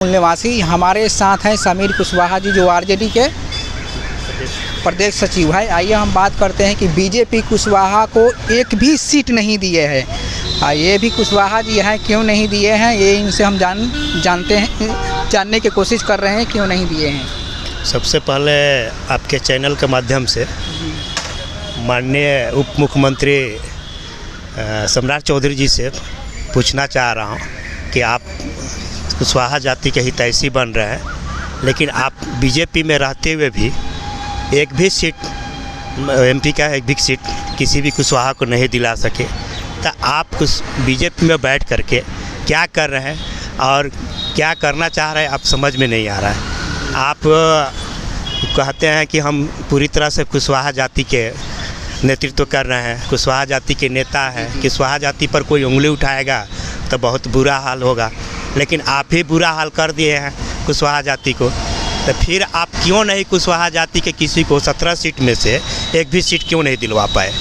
निवासी हमारे साथ हैं समीर कुशवाहा जी, जो आरजेडी के प्रदेश सचिव है। आइए हम बात करते हैं कि बीजेपी कुशवाहा को एक भी सीट नहीं दिए हैं। ये भी कुशवाहा जी हैं, क्यों नहीं दिए हैं ये इनसे हम जानने की कोशिश कर रहे हैं क्यों नहीं दिए हैं। सबसे पहले आपके चैनल के माध्यम से माननीय उप मुख्यमंत्री सम्राट चौधरी जी से पूछना चाह रहा हूँ कि आप कुशवाहा जाति के हितैषी बन रहे हैं, लेकिन आप बीजेपी में रहते हुए भी एक भी सीट एमपी का एक भी सीट किसी भी कुशवाहा को नहीं दिला सके। तो आप कुछ बीजेपी में बैठ करके क्या कर रहे हैं और क्या करना चाह रहे हैं आप समझ में नहीं आ रहा है। आप कहते हैं कि हम पूरी तरह से कुशवाहा जाति के नेतृत्व कर रहे हैं, कुशवाहा जाति के नेता हैं, कुशवाहा जाति पर कोई उंगली उठाएगा तो बहुत बुरा हाल होगा, लेकिन आप ही बुरा हाल कर दिए हैं कुशवाहा जाति को। तो फिर आप क्यों नहीं कुशवाहा जाति के किसी को 17 सीट में से एक भी सीट क्यों नहीं दिलवा पाए?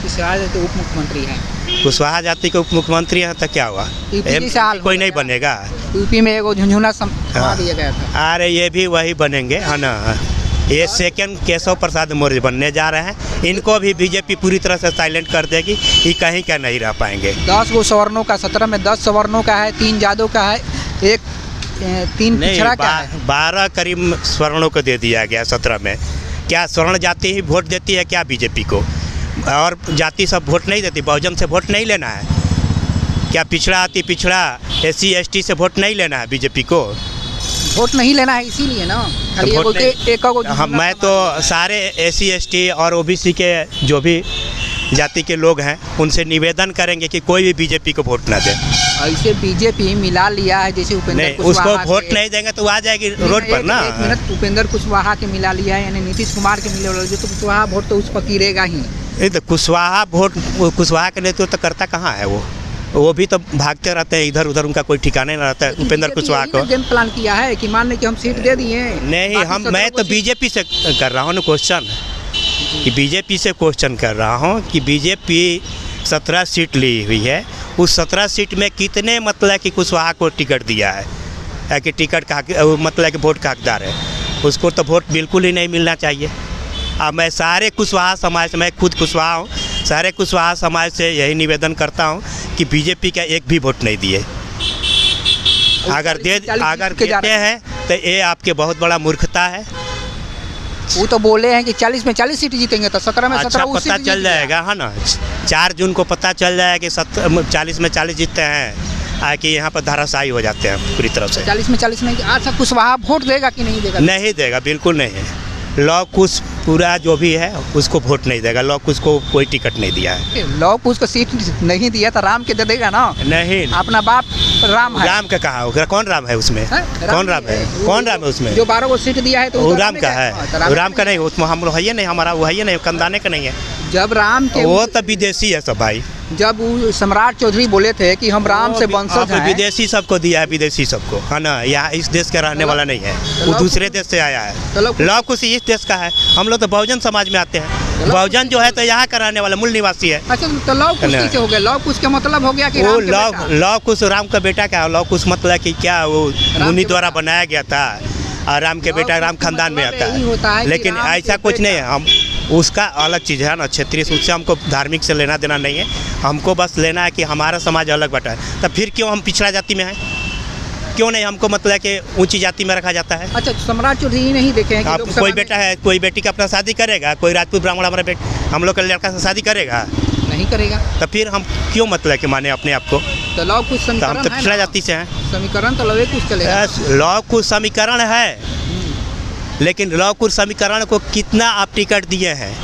कुशवाहा जाति उप मुख्यमंत्री हैं, कुशवाहा जाति के उप मुख्यमंत्री हैं तो क्या हुआ? कोई नहीं बनेगा। यूपी में एगो झुंझुना समा दिया गया था। अरे ये भी वही बनेंगे है ना। ये सेकंड केशव प्रसाद मौर्य बनने जा रहे हैं। इनको भी बीजेपी पूरी तरह से साइलेंट कर देगी, ये कहीं का नहीं रह पाएंगे। 10 गो सवर्णों का 17 में 10 सवर्णों का है, 3 जादव का है, 3 पिछड़ा का है। 12 करीब स्वर्णों को दे दिया गया 17 में। क्या स्वर्ण जाति ही वोट देती है क्या बीजेपी को? और जाति सब वोट नहीं देती, बहुजन से वोट नहीं लेना है क्या? पिछड़ा अति पिछड़ा SC ST से वोट नहीं लेना है बीजेपी को? वोट नहीं लेना है इसीलिए ना। मैं तो सारे SC ST और OBC के जो भी जाति के लोग हैं उनसे निवेदन करेंगे कि कोई भी बीजेपी को वोट ना दे। ऐसे बीजेपी मिला लिया है जैसे उपेंद्र कुशवाहा, उसको वोट नहीं देंगे तो आ जाएगी रोड पर ना। एक मिनट, उपेंद्र कुशवाहा के मिला लिया है, यानी नीतीश कुमार के मिले वाला जो, तो कुशवाहा वोट तो उस पर गिरेगा ही। तो कुशवाहा वोट कुशवाहा का नेतृत्व तो करता कहाँ है? वो भी तो भागते रहते हैं इधर उधर, उनका कोई ठिकाना नहीं रहता है। उपेंद्र कुशवाहा को गेम प्लान किया है कि मान लें कि हम सीट दे दिए नहीं। मैं तो बीजेपी से कर रहा हूँ ना क्वेश्चन, कि बीजेपी से क्वेश्चन कर रहा हूँ कि बीजेपी 17 सीट ली हुई है, उस 17 सीट में कितने मतलब कि कुशवाहा को टिकट दिया है कि टिकट का मतलब कि वोट का हकदार है? उसको तो वोट बिल्कुल ही नहीं मिलना चाहिए। अब मैं सारे कुशवाहा समाज से, मैं खुद कुशवाहा हूँ, सारे कुशवाहा समाज से यही निवेदन करता हूँ कि बीजेपी का एक भी वोट नहीं दिए। अगर देते हैं तो ये आपके बहुत बड़ा मूर्खता है। वो तो बोले हैं कि 40 में 40 सीट जीतेंगे, तो 17 में 17 पता चल जाएगा है ना। 4 जून को पता चल जाएगा कि 40 में 40 जीतते हैं, कि यहाँ पर धाराशाही हो जाते हैं पूरी तरह से। 40 में 40 नहीं। आज तक कुशवाहा वोट देगा कि नहीं देगा? नहीं देगा, बिल्कुल नहीं है। लॉ कुश पूरा जो भी है उसको वोट नहीं देगा। लॉ कुश को कोई टिकट नहीं दिया है। लॉ कुश को सीट नहीं दिया तो राम के दे देगा ना? नहीं, अपना बाप राम है। राम का कहा होगा? कौन राम है उसमें? कौन राम है? कौन राम है उसमें? जो 12 को सीट दिया है तो वो राम का है। राम का नहीं, उसमें हम लोग है नहीं, हमारा वो है नहीं, कंदाने का नहीं है। जब राम के वो तो विदेशी है सब भाई। जब सम्राट चौधरी बोले थे कि हम राम से वंशज हैं, विदेशी सबको दिया है, विदेशी सबको है ना। यहाँ इस देश का रहने वाला नहीं है, वो दूसरे देश से आया है। लॉ कुश इस देश का है। हम लोग तो बहुजन समाज में आते हैं। बहुजन जो है तो यहाँ का रहने वाला मूल निवासी है। अच्छा, तो लॉ कुश कैसे हो गया? लॉ कुश का मतलब हो गया कि वो लॉ कुश राम का बेटा क्या है? लॉ कुश मतलब कि क्या वो मुनि द्वारा बनाया गया था और राम के बेटा राम खानदान में आता है, लेकिन ऐसा कुछ नहीं है। हम उसका अलग चीज़ है ना, क्षेत्रीय, उससे हमको धार्मिक से लेना देना नहीं है। हमको बस लेना है कि हमारा समाज अलग बटा है। तब फिर क्यों हम पिछड़ा जाति में हैं? क्यों नहीं हमको मतलब कि ऊंची जाति में रखा जाता है? अच्छा, सम्राट चौधरी नहीं देखे हैं आप कोई बेटा है, कोई बेटी का अपना शादी करेगा, कोई राजपूत ब्राह्मण हमारे हम लोग का लड़का से शादी करेगा? नहीं करेगा। तो फिर हम क्यों मतलब कि माने अपने आप को? तो लॉ कुछ समीकरण, हम तो पिछड़ा जाति से हैं। समीकरण तो लॉ कुछ चलेगा। लॉ कुछ समीकरण है, लेकिन लॉ कुछ समीकरण को कितना आप टिकट दिए हैं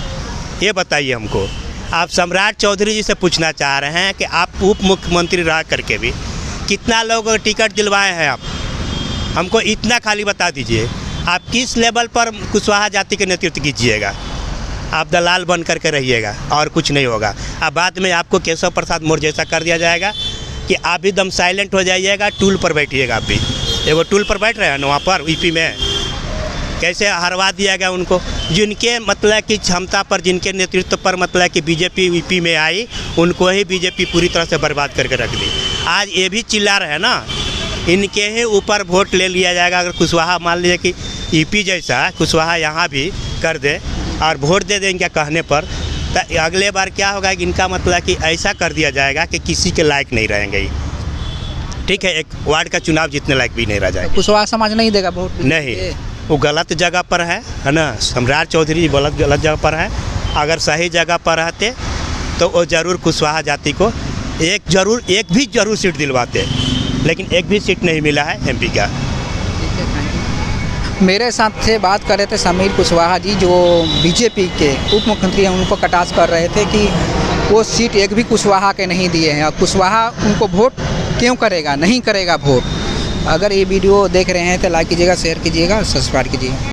ये बताइए हमको। आप सम्राट चौधरी जी से पूछना चाह रहे हैं कि आप उप मुख्यमंत्री रह करके भी कितना लोगों को टिकट दिलवाए हैं आप? हमको इतना खाली बता दीजिए। आप किस लेवल पर कुशवाहा जाति के नेतृत्व कीजिएगा? आप दलाल बन करके रहिएगा और कुछ नहीं होगा। अब बाद में आपको केशव प्रसाद मौर्य जैसा कर दिया जाएगा कि आप भी दम साइलेंट हो जाइएगा, टूल पर बैठिएगा। आप भी एगो टूल पर बैठ रहे हैं ना वहाँ पर यूपी में, कैसे हरवा दिया गया उनको? जिनके मतलब की क्षमता पर, जिनके नेतृत्व पर मतलब कि बीजेपी यूपी में आई, उनको ही बीजेपी पूरी तरह से बर्बाद करके रख दी। आज ये भी चिल्ला रहे हैं ना इनके ही ऊपर वोट ले लिया जाएगा। अगर कुशवाहा मान लीजिए कि ईपी जैसा कुशवाहा यहाँ भी कर दे और वोट दे देंगे कहने पर, तो अगले बार क्या होगा कि इनका मतलब कि ऐसा कर दिया जाएगा कि किसी के लायक नहीं रहेंगे ये। ठीक है, एक वार्ड का चुनाव जीतने लायक भी नहीं रह जाएगा। कुशवाहा समाज नहीं देगा वोट? नहीं, वो गलत जगह पर है ना। सम्राट चौधरी गलत जगह पर है। अगर सही जगह पर रहते तो वो ज़रूर कुशवाहा जाति को एक भी जरूर सीट दिलवाते, लेकिन एक भी सीट नहीं मिला है एमपी का। मेरे साथ से बात कर रहे थे समीर कुशवाहा जी, जो बीजेपी के उप मुख्यमंत्री हैं, उनको कटाक्ष कर रहे थे कि वो सीट एक भी कुशवाहा के नहीं दिए हैं और कुशवाहा उनको वोट क्यों करेगा, नहीं करेगा वोट। अगर ये वीडियो देख रहे हैं तो लाइक कीजिएगा, शेयर कीजिएगा, सब्सक्राइब कीजिएगा।